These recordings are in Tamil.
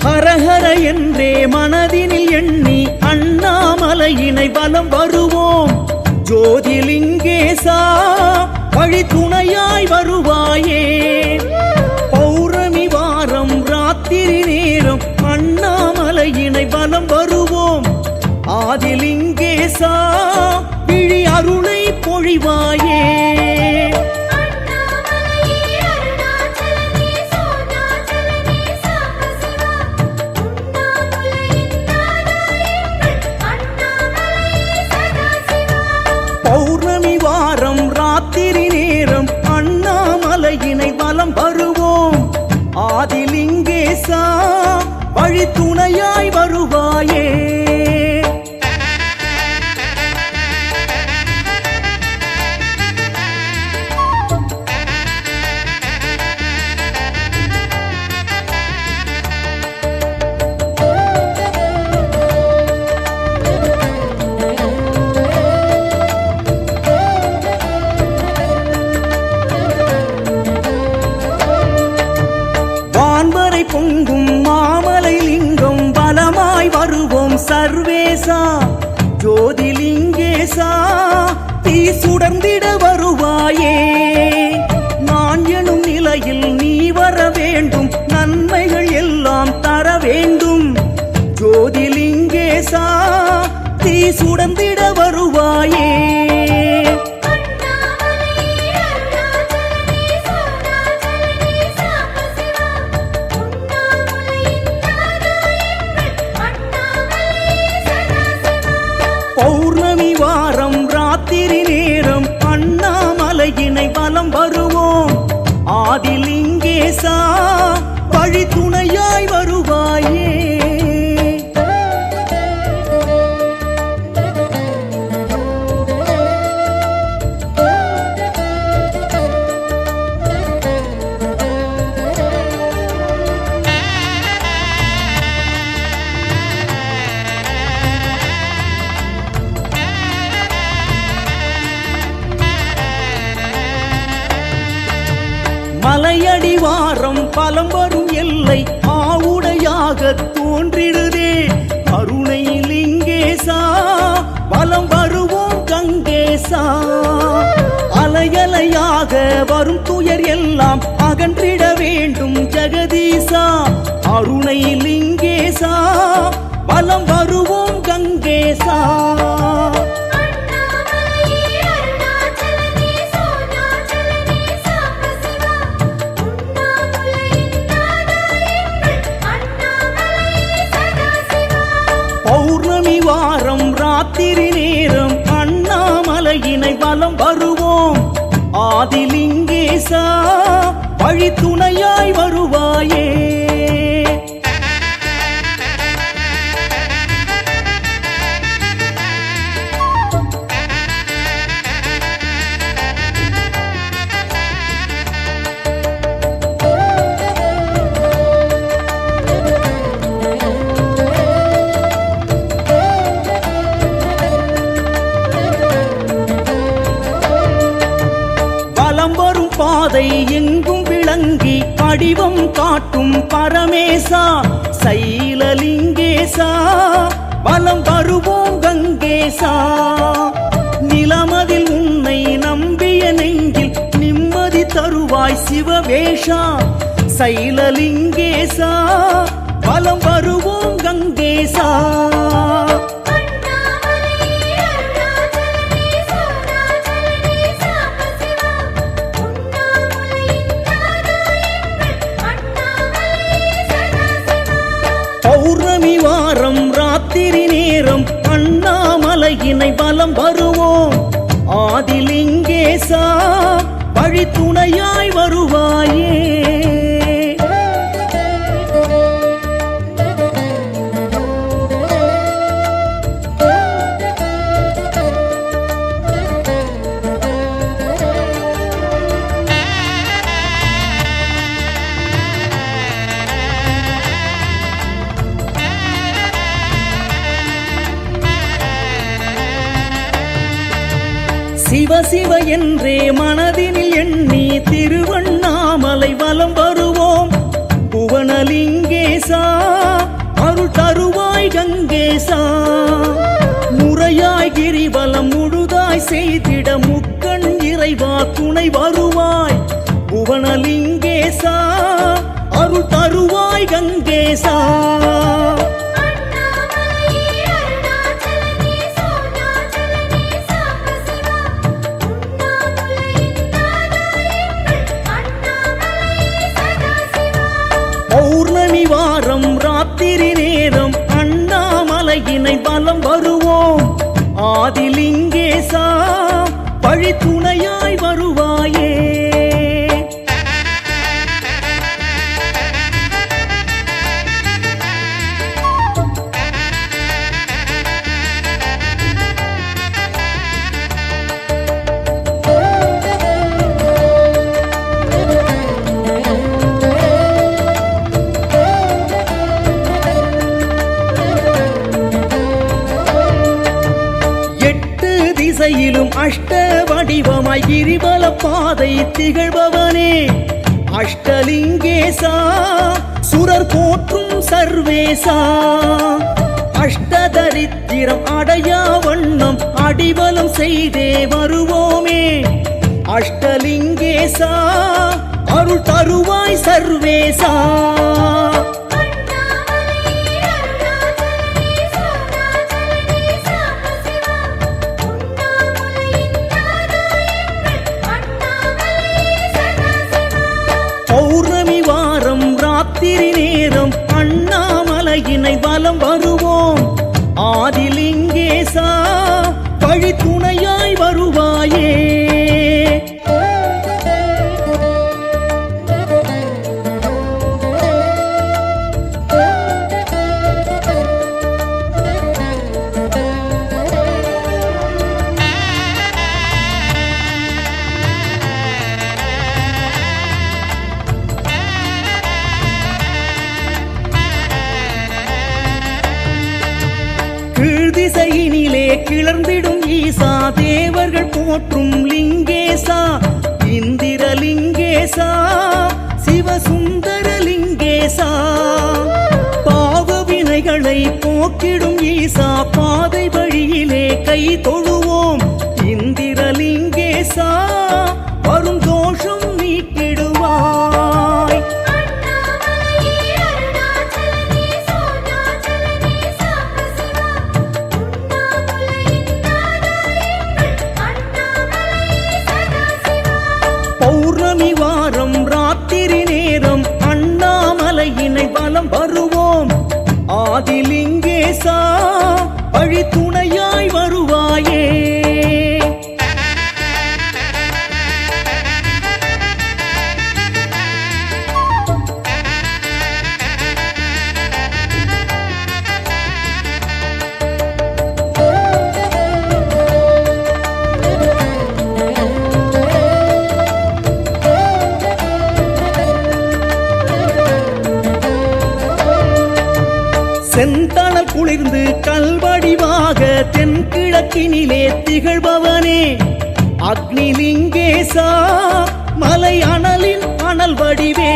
ஹரஹர என்றே மனதினில் எண்ணி அண்ணாமலையினை வலம் வருவோம். ஜோதிலிங்கேசா வழி துணையாய் வருவாயே. பௌர்ணமி வாரம் ராத்திரி நேரம் அண்ணாமலையினை வலம் வருவோம். ஆதிலிங்கேசா விழி அருளை பொழிவாயே. பௌர்ணமி வாரம் ராத்திரி நேரம் அண்ணாமலையினை வலம் வருவோம். ஆதிலிங்கேசா வழி துணையாய் வருவாயே. பொங்கும் மாமலை லிங்கம் பலமாய் வருவோம் சர்வேசா. ஜோதிலிங்கேசா தீ சுடர்ந்திட வருவாயே. நான் எனும் நிலையில் நீ வர வேண்டும், நன்மைகள் எல்லாம் தர வேண்டும். ஜோதிலிங்கேசா தீ சுடர்ந்திட வருவாயே. பௌர்ணமி வாரம் ராத்திரி நேரம் அண்ணாமலையினை வலம் வருவோம். ஆதிலிங்கேசா வழி துணையாய் வருவாயே. மலையடிவாரம் பலம் வரும் எல்லை ஆவுடையாக தோன்றிடுதே. கருணை லிங்கேசா வலம் வருவோம் கங்கேசா. அலையலையாக வரும் துயர் எல்லாம் அகன்றிட வேண்டும் ஜெகதீசா. அருணை லிங்கேசா வலம் வருவோம் கங்கேசா. பௌர்ணமி வாரம் ராத்திரி நேரம் அண்ணாமலையினை வலம் வருவோம். ஆதிலிங்கேசா வழி துணையாய் வருவாயே. பாதை எங்கும் விளங்கி படிவம் காட்டும் பரமேசா. சைலலிங்கேசா வலம் வருவோம் கங்கேசா. நிலமதில் உன்னை நம்பிய நெஞ்சில் நிம்மதி தருவாய் சிவவேஷா. சைலலிங்கேசா வலம் வருவோம் கங்கேசா. பௌர்ணமி வாரம் ராத்திரி நேரம் அண்ணாமலையினை வலம் வருவோம். ஆதிலிங்கேசா வழி துணையாய் வருவாயே. சிவ சிவ என்றே மனதினில் எண்ணி திருவண்ணாமலை வலம் வருவோம். புவனலிங்கேசா அருள் தருவாய் கங்கேசா முறையாய் கிரிவலம் முழுதாய் செய்திட முக்கண் இறைவா துணை வருவாய் புவனலிங்கேசா அருள் தருவாய் கங்கேசா பௌர்ணமி வாரம் ராத்திரி நேரம் அண்ணாமலையினை பலம் வருவோம் ஆதிலிங்கேசா வழி துணையாய் வருவாயே திசையிலும் அஷ்ட வடிவமாய் கிரிவல பாதை திகழ்பவனே அஷ்டலிங்கேசா சுரர் போற்றும் சர்வேசா அஷ்டதரித்திரம் அடையா வண்ணம் அடிவலம் செய்தே வருவோமே அஷ்டலிங்கேசா அருள் தருவாய் சர்வேசா பௌர்ணமி வாரம் ராத்திரி நேரம் அண்ணாமலையினை வலம் வருவோம் ஆதிலிங்கேசா வழி துணையாய் வருவாயே திசையினிலே கிளர்ந்திடும் ஈசா தேவர்கள் போற்றும் லிங்கேசா இந்திரலிங்கேசா சிவசுந்தரலிங்கேசா பாவ வினைகளை போக்கிடும் ஈசா பாதை வழியிலே கை தொழுவோம் இந்திரலிங்கேசா வரும் தோஷம் நீக்கிடுவாய் பௌர்ணமி வாரம் ராத்திரி நேரம் அண்ணாமலையினை பலம் வருவோம் ஆதிலிங்கேசா வழி துணையாய் வருவாயே செந்தணல் குளிர்ந்து கல்வடிவாக தென்கிழக்கினிலே திகழ்பவனே அக்னிலிங்கேசா மலை அனலின் அனல் வடிவே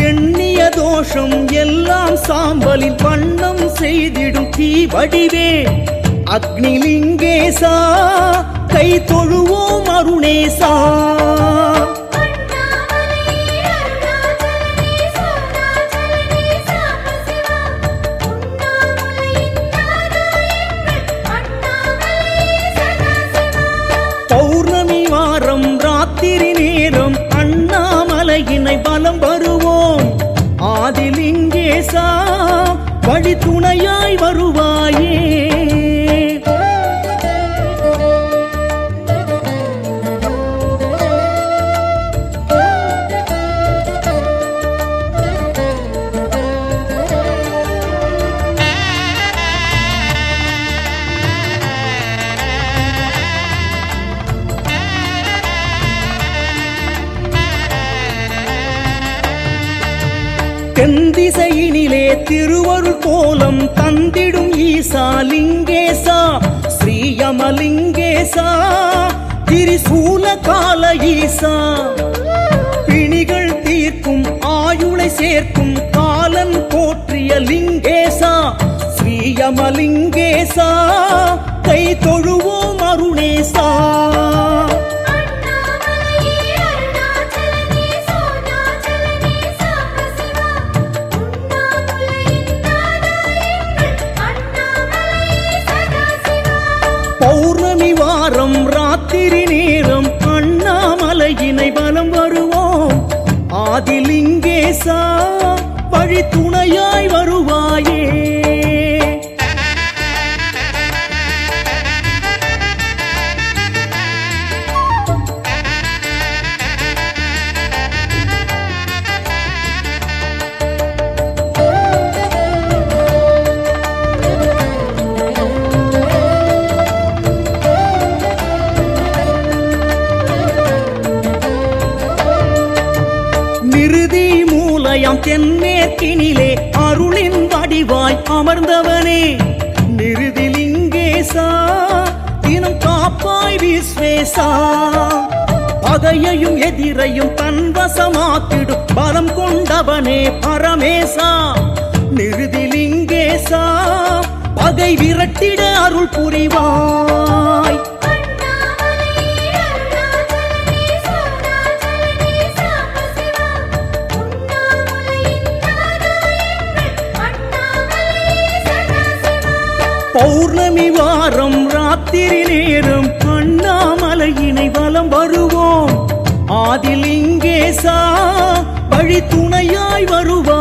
எண்ணிய தோஷம் எல்லாம் சாம்பலில் வண்ணம் செய்திடும் தீ வடிவே அக்னிலிங்கேசா கை தொழுவோம் அருணேசா பௌர்ணமி வாரம் ராத்திரி நேரம் அண்ணாமலையினை பலம் வருவோம் ஆதிலிங்கேசா வழி துணையாய் வருவாயே தென் திசையினிலே திருவருள் கோலம் தந்திடும் ஈசா லிங்கேசா ஸ்ரீயமலிங்கேசா திரிசூல கால ஈசா பிணிகள் தீர்க்கும் ஆயுளை சேர்க்கும் காலன் போற்றிய லிங்கேசா ஸ்ரீயமலிங்கேசா கை தொழுவோம் அருணேசா. பௌர்ணமி வாரம் ராத்திரி நேரம் அண்ணாமலையினை வலம் வருவோம். ஆதிலிங்கேசா வழி துணையாய் வருவாயே. நிருதி மூலயம் தென்மேற்கினிலே அருளின் வடிவாய் அமர்ந்தவனே. நிருதிலிங்கேசா தினம் காப்பாய் விஸ்வேசா. பகையையும் எதிரையும் தன்வசமாக்கிடும் பலம் கொண்டவனே பரமேசா. நிருதிலிங்கேசா பகை விரட்டிட அருள் புரிவாய். பௌர்ணமி வாரம் ராத்திரி நேரம் அண்ணாமலையினை வலம் வருவோம். ஆதிலிங்கேசா வழி துணையாய் வருவாய்.